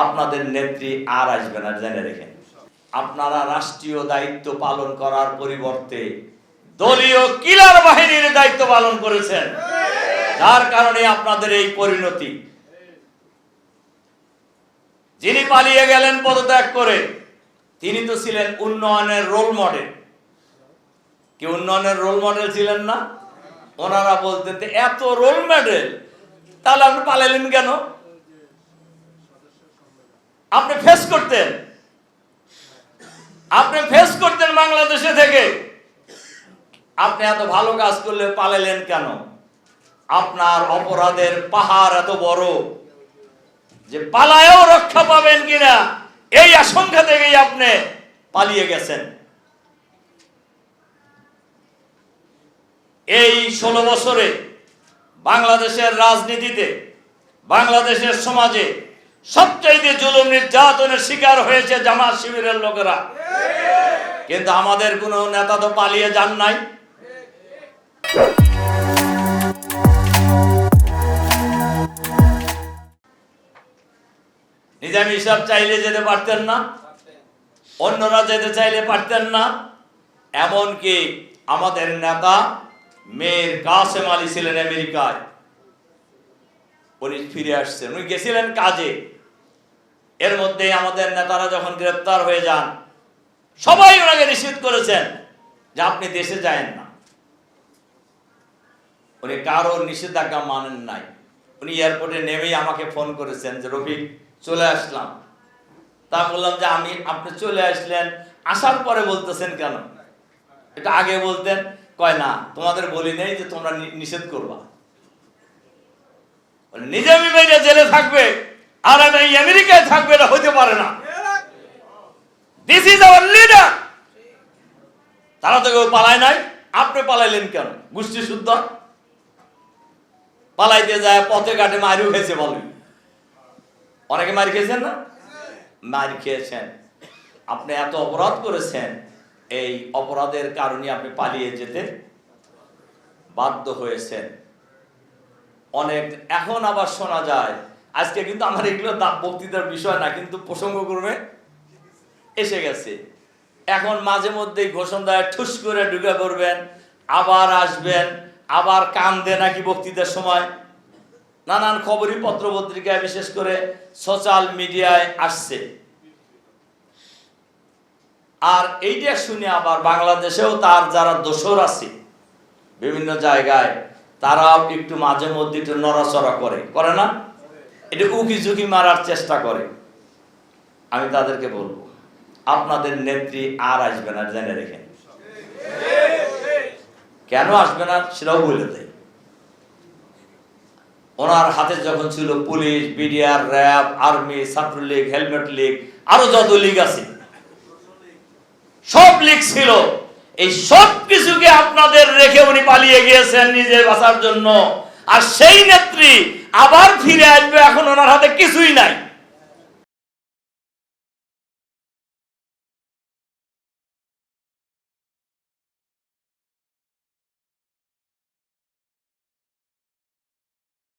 আপনাদের নেত্রী আর আসবে না, জেনে রেখেন। আপনারা রাষ্ট্রীয় দায়িত্ব পালন করার পরিবর্তে দলীয় কিলার বাহিনীর দায়িত্ব পালন করেছেন, যার কারণে আপনাদের এই পরিণতি। যিনি পালিয়ে গেলেন পদত্যাগ করে, তিনি তো ছিলেন উন্নয়নের রোল মডেল। কি উন্নয়নের রোল মডেল ছিলেন না? ওনারা বলতেন এত রোল মডেল, তাহলে আপনি পালাইলেন কেন? আপনি ফেস করতেন বাংলাদেশে থেকে। আপনি এত ভালো কাজ করলে পালাইলেন কেন? আপনার অপরাধের পাহাড় এত বড় যে পালায়েও রক্ষা পাবেন কিনা এই আশঙ্কা থেকেই আপনি পালিয়ে গেছেন। এই 16 বছরে বাংলাদেশের রাজনীতিতে, বাংলাদেশের সমাজে সবচাইতে জুলুম নির্যাতনের শিকার হয়েছে জামাত শিবিরের লোকেরা। কিন্তু আমাদের কোনো নেতা তো পালিয়ে যান নাই। নিজামী সাহেব চাইলে যেতে পারতেন না, অন্যরা যেতে চাইলে পারতেন না। এমনকি আমাদের নেতা মীর কাসেম আলী ছিলেন আমেরিকায়, উনি ফিরে আসছেন, উনি গেছিলেন কাজে। এর মধ্যে আমাদের নেতারা যখন গ্রেপ্তার হয়ে যান, সবাই ওনাকে নিষেধ করেছেন যে আপনি দেশে যায়েন না। উনি কারোর নিষেধাজ্ঞা মানেন নাই। উনি এয়ারপোর্টে নেমেই আমাকে ফোন করেছেন যে রফিক চলে আসলাম। তা বললাম যে আপনি চলে আসলেন, আসার পরে বলতেছেন কেন? এটা আগে বলতেন। কয় না, তোমাদের বলি নেই যে তোমরা নিষেধ করবা। নিজামী ভাইরা জেলে থাকবে আর এই আমেরিকায় থাকবে, এটা হইতে পারে না। This is our leader. তারা তো কেউ পালায় নাই, আপনি পালাইলেন কেন? গোষ্ঠী শুদ্ধ। পালাইতে যায় পথে ঘাটে মারিও খেয়েছে, বলেন অনেকে মারি খেয়েছেন না? মারি খেয়েছেন। আপনি এত অপরাধ করেছেন, এই অপরাধের কারণে আপনি পালিয়ে যেতে বাধ্য হয়েছেন। অনেক এখন আবার শোনা যায়, আজকে কিন্তু আমার এগুলো বক্তৃতার বিষয় না, কিন্তু প্রসঙ্গক্রমে এসে গেছে। এখন মাঝে মধ্যেই ঘোষণা দেয়, ঠুস করে ঢুকে পড়বেন, আবার আসবেন, আবার কান্দে নাকি বক্তৃতার সময়। নানান খবরই পত্র পত্রিকায়, বিশেষ করে সোশ্যাল মিডিয়ায় আসছে। আর এইটা শুনে আবার বাংলাদেশেও তার যারা দোসর আছে বিভিন্ন জায়গায়, তারাও একটু মাঝে মধ্যে একটু নড়াচড়া করে না, এটা উকি ঝুঁকি মারার চেষ্টা করে। আমি তাদেরকে বলবো, আপনাদের নেত্রী আর আসবে না, জেনে রেখেন। কেন আসবে না সেটাও বলে দেয়। ওনার হাতে যখন ছিল police, BDR, RAB, army, Chhatra League, helmet League, আরো যত লীগ আছে, সব লীগ ছিল। এই সব কিছুকে আপনাদের রেখে উনি পালিয়ে গিয়েছেন নিজে বাঁচার জন্য। আর সেই নেত্রী আবার ফিরে আসবে, এখন ওনার হাতে কিছুই নাই।